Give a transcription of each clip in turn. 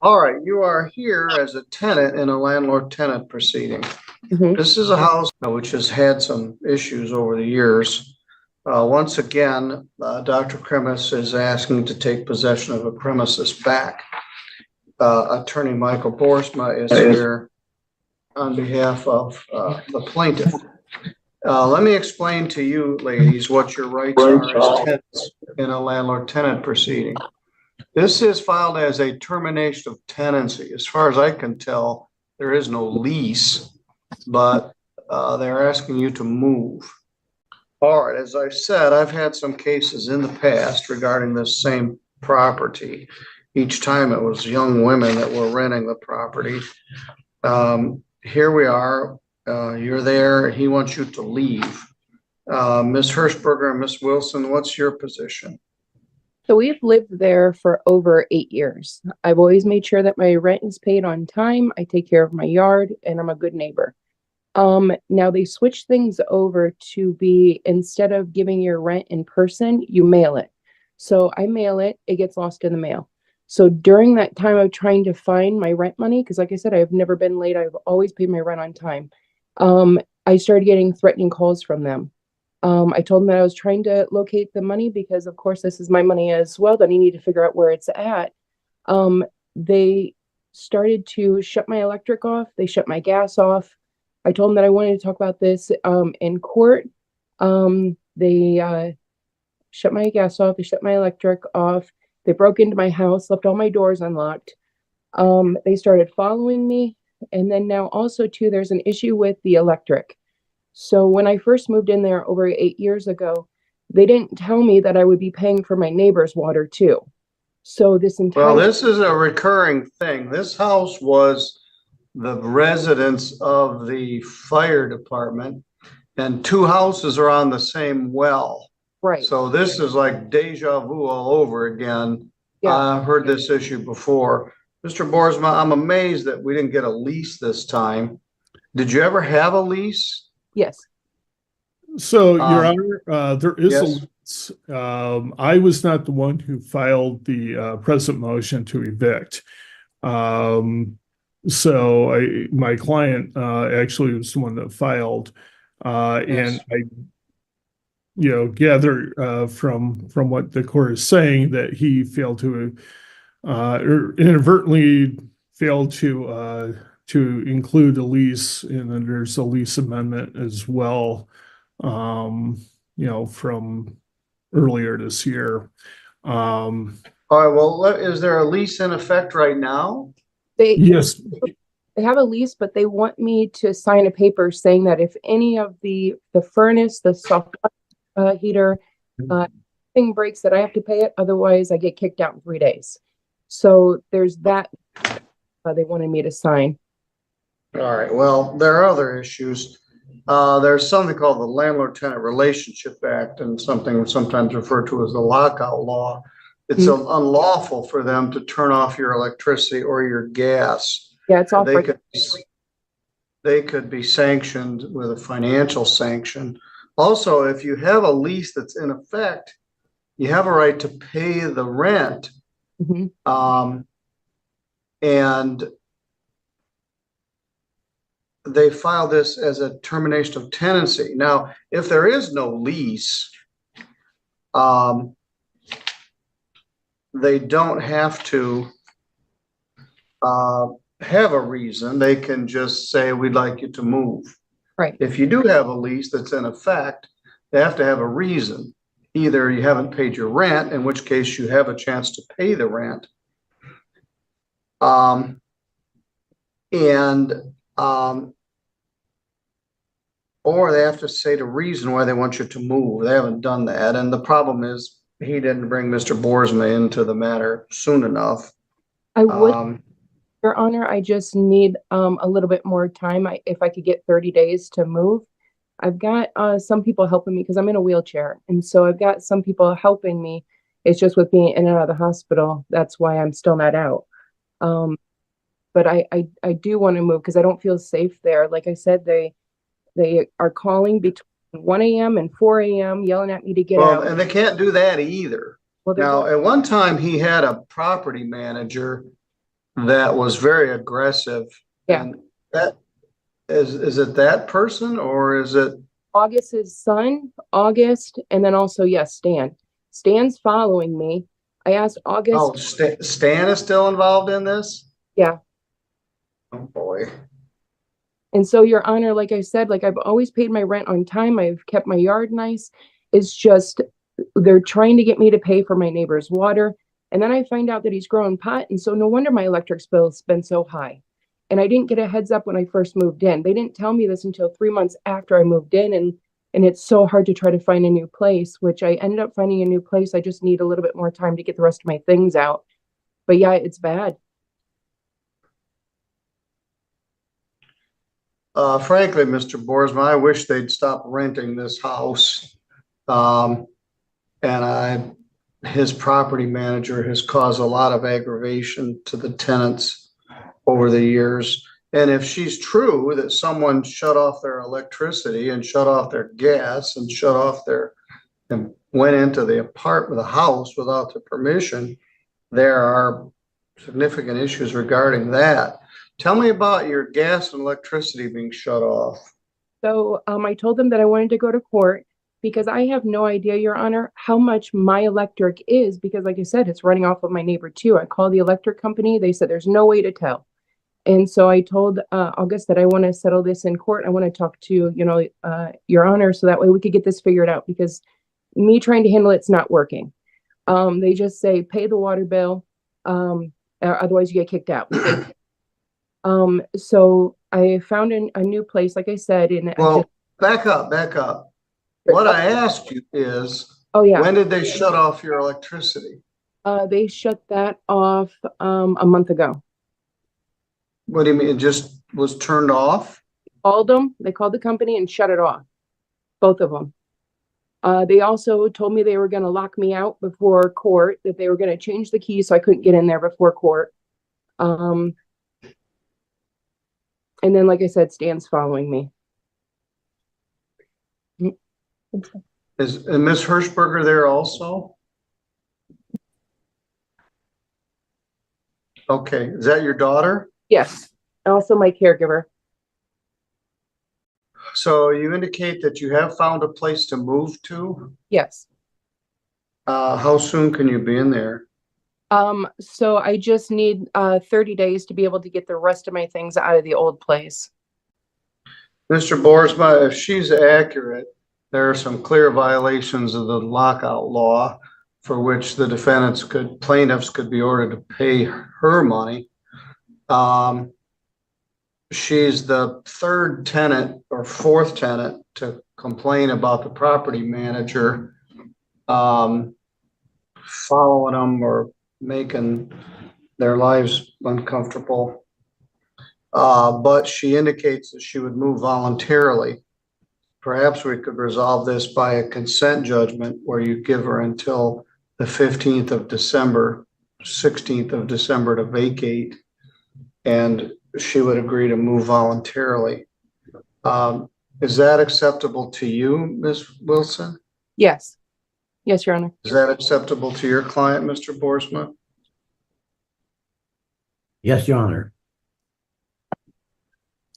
All right, you are here as a tenant in a landlord tenant proceeding. Mhm. This is a house which has had some issues over the years. Once again, Dr. Kremis is asking to take possession of a premises back. Attorney Michael Boersma is here on behalf of the plaintiff. Let me explain to you, ladies, what your rights are as tenants in a landlord tenant proceeding. This is filed as a termination of tenancy. As far as I can tell, there is no lease, but they're asking you to move. All right, as I said, I've had some cases in the past regarding this same property. Each time it was young women that were renting the property. Here we are, you're there, he wants you to leave. Ms. Hirschberger and Ms. Wilson, what's your position? So we've lived there for over 8 years. I've always made sure that my rent is paid on time. I take care of my yard and I'm a good neighbor. Now they switched things over to be, instead of giving your rent in person, you mail it. So I mail it, it gets lost in the mail. So during that time of trying to find my rent money, because like I said, I've never been late, I've always paid my rent on time. I started getting threatening calls from them. I told them that I was trying to locate the money because, of course, this is my money as well, that I need to figure out where it's at. They started to shut my electric off. They shut my gas off. I told them that I wanted to talk about this in court. They shut my gas off. They shut my electric off. They broke into my house, left all my doors unlocked. They started following me. And then now also, too, there's an issue with the electric. So when I first moved in there over 8 years ago, they didn't tell me that I would be paying for my neighbor's water too. So this Well, entire this is a recurring thing. This house was the residence of the fire department, and two houses are on the same well. right, So this is like deja vu all over again. yeah, I've heard this issue before. Mr. Boersma, I'm amazed that we didn't get a lease this time. Did you ever have a lease? yes, So, Your Um, Honor, there is a yes. lease. I was not the one who filed the present motion to evict. So my client actually was the one that filed, Yes. and I, gather from what the court is saying that he failed to, or inadvertently failed to include a lease, and then there's a lease amendment as well. From earlier this year. All right, well, is there a lease in effect right now? Yes, they have a lease, but they want me to sign a paper saying that if any of the furnace, the soft heater, thing breaks, that I have to pay it. Otherwise, I get kicked out in 3 days. So there's that they wanted me to sign. All right, well, there are other issues. There's something called the Landlord Tenant Relationship Act, and something sometimes referred to as the lockout law. It's unlawful for them to turn off your electricity or your gas. Yeah, it's all They could be sanctioned with a financial sanction. Also, if you have a lease that's in effect, you have a right to pay the rent. And they file this as a termination of tenancy. Now, if there is no lease, they don't have to have a reason. They can just say, we'd like you to move. Right. If you do have a lease that's in effect, they have to have a reason. Either you haven't paid your rent, in which case you have a chance to pay the rent. Or they have to say the reason why they want you to move. They haven't done that. And the problem is he didn't bring Mr. Boersma into the matter soon enough. I would, Your Honor, I just need a little bit more time. If I could get 30 days to move. I've got some people helping me because I'm in a wheelchair. And so I've got some people helping me. It's just with being in and out of the hospital. That's why I'm still not out. But I do want to move because I don't feel safe there. Like I said, they are calling between 1 a.m. and 4 a.m. yelling at me to get out. And they can't do that either. Well, now, at one time, he had a property manager that was very aggressive. Yeah. And that is it that person or is it? August's son, August, and then also, yes, Stan. Stan's following me. I asked August. Oh, Stan is still involved in this? Yeah. Oh, boy. And so, Your Honor, like I said, like I've always paid my rent on time. I've kept my yard nice. It's just they're trying to get me to pay for my neighbor's water. And then I find out that he's growing pot. And so no wonder my electric bill's been so high. And I didn't get a heads up when I first moved in. They didn't tell me this until 3 months after I moved in. And it's so hard to try to find a new place, which I ended up finding a new place. I just need a little bit more time to get the rest of my things out. But yeah, it's bad. Frankly, Mr. Boersma, I wish they'd stop renting this house. And his property manager has caused a lot of aggravation to the tenants over the years. And if she's true that someone shut off their electricity and shut off their gas and and went into the house without the permission, there are significant issues regarding that. Tell me about your gas and electricity being shut off. So I told them that I wanted to go to court because I have no idea, Your Honor, how much my electric is because, like I said, it's running off of my neighbor too. I called the electric company. They said there's no way to tell. And so I told August that I want to settle this in court. I want to talk to, Your Honor, so that way we could get this figured out because me trying to handle it's not working. They just say, pay the water bill. Otherwise you get kicked out. So I found a new place, like I said, Well, back up. What I asked you is, oh yeah, when did they shut off your electricity? they shut that off a month ago. What do you mean? It just was turned off? They called the company and shut it off. Both of them. They also told me they were going to lock me out before court, that they were going to change the key so I couldn't get in there before court. And then, like I said, Stan's following me. Is Ms. Hirschberger there also? Okay, is that your daughter? Yes, also my caregiver. So you indicate that you have found a place to move to? Yes. How soon can you be in there? So I just need 30 days to be able to get the rest of my things out of the old place. Mr. Boersma, if she's accurate, there are some clear violations of the lockout law for which the plaintiffs could be ordered to pay her money. She's the third tenant or fourth tenant to complain about the property manager following them or making their lives uncomfortable. But she indicates that she would move voluntarily. Perhaps we could resolve this by a consent judgment where you give her until the 15th of December, 16th of December to vacate, and she would agree to move voluntarily. Is that acceptable to you, Ms. Wilson? Yes. Yes, Your Honor. Is that acceptable to your client, Mr. Boersma? Yes, Your Honor.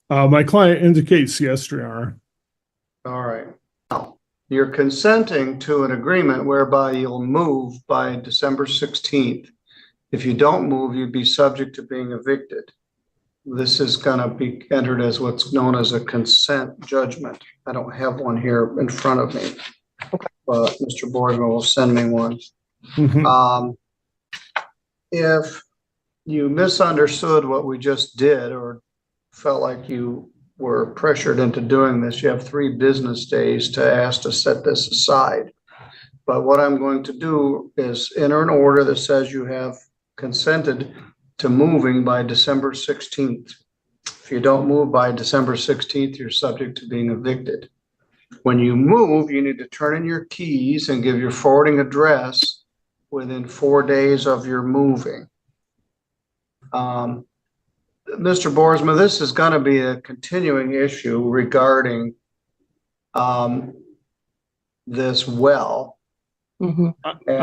My client indicates yes, Your Honor. All right. Now, you're consenting to an agreement whereby you'll move by December 16th. If you don't move, you'd be subject to being evicted. This is going to be entered as what's known as a consent judgment. I don't have one here in front of me, but Mr. Boardman will send me one. If you misunderstood what we just did or felt like you were pressured into doing this, you have 3 business days to ask to set this aside. But what I'm going to do is enter an order that says you have consented to moving by December 16th. If you don't move by December 16th, you're subject to being evicted. When you move, you need to turn in your keys and give your forwarding address within 4 days of your moving. Mr. Boersma, this is going to be a continuing issue regarding this well. Mm-hmm. And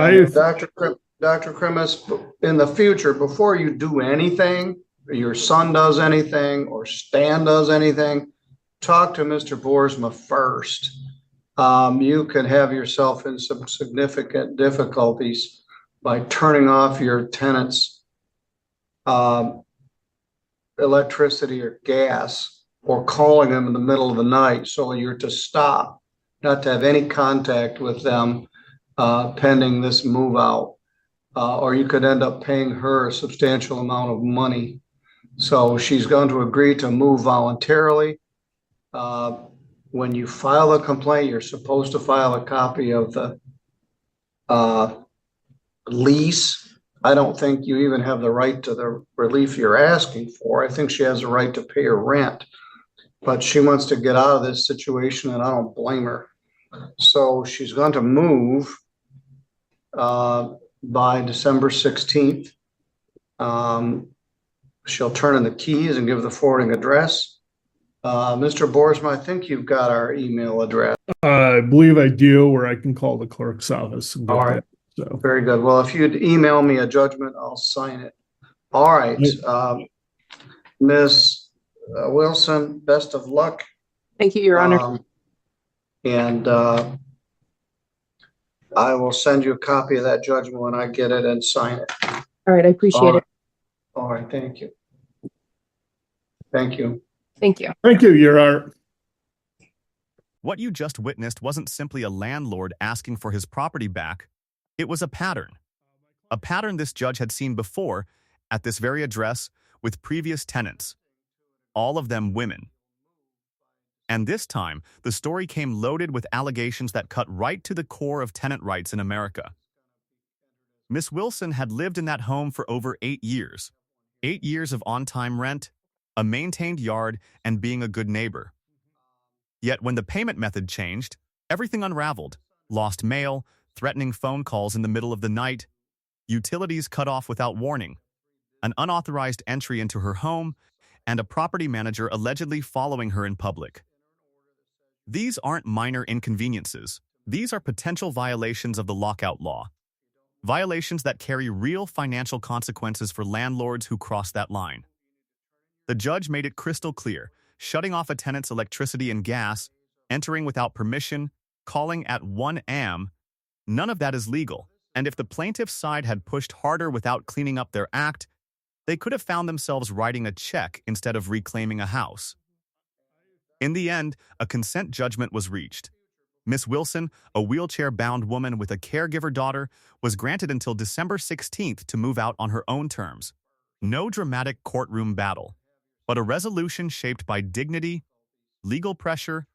Dr. Krimis, in the future, before you do anything, your son does anything, or Stan does anything, talk to Mr. Boersma first. You could have yourself in some significant difficulties by turning off your tenants' electricity or gas, or calling them in the middle of the night. So you're to stop, not to have any contact with them pending this move out. Or you could end up paying her a substantial amount of money. So she's going to agree to move voluntarily. When you file a complaint, you're supposed to file a copy of the lease. I don't think you even have the right to the relief you're asking for. I think she has a right to pay her rent, but she wants to get out of this situation, and I don't blame her. So she's going to move by December 16th. She'll turn in the keys and give the forwarding address. Mr. Boersma, I think you've got our email address. I believe I do, where I can call the clerk's office and get All right. that. So Very good. Well, if you'd email me a judgment, I'll sign it. All right. Ms. Wilson, best of luck. Thank you, Your Honor. And I will send you a copy of that judgment when I get it and sign it. All right, I appreciate it. All right, thank you. Thank you. Thank you. thank you, Your Honor. What you just witnessed wasn't simply a landlord asking for his property back. It was a pattern. A pattern this judge had seen before at this very address with previous tenants, all of them women. And this time, the story came loaded with allegations that cut right to the core of tenant rights in America. Miss Wilson had lived in that home for over 8 years. 8 years of on-time rent, a maintained yard, and being a good neighbor. Yet when the payment method changed, everything unraveled. Lost mail, threatening phone calls in the middle of the night, utilities cut off without warning, an unauthorized entry into her home, and a property manager allegedly following her in public. These aren't minor inconveniences. These are potential violations of the lockout law. Violations that carry real financial consequences for landlords who cross that line. The judge made it crystal clear, shutting off a tenant's electricity and gas, entering without permission, calling at 1 a.m., none of that is legal. And if the plaintiff's side had pushed harder without cleaning up their act, they could have found themselves writing a check instead of reclaiming a house. In the end, a consent judgment was reached. Miss Wilson, a wheelchair-bound woman with a caregiver daughter, was granted until December 16th to move out on her own terms. No dramatic courtroom battle, but a resolution shaped by dignity, legal pressure,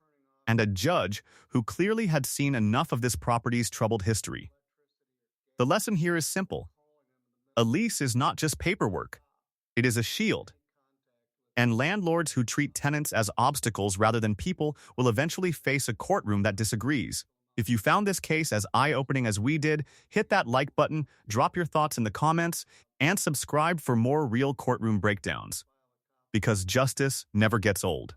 and a judge who clearly had seen enough of this property's troubled history. The lesson here is simple. A lease is not just paperwork. It is a shield. And landlords who treat tenants as obstacles rather than people will eventually face a courtroom that disagrees. If you found this case as eye-opening as we did, hit that like button, drop your thoughts in the comments, and subscribe for more real courtroom breakdowns. Because justice never gets old.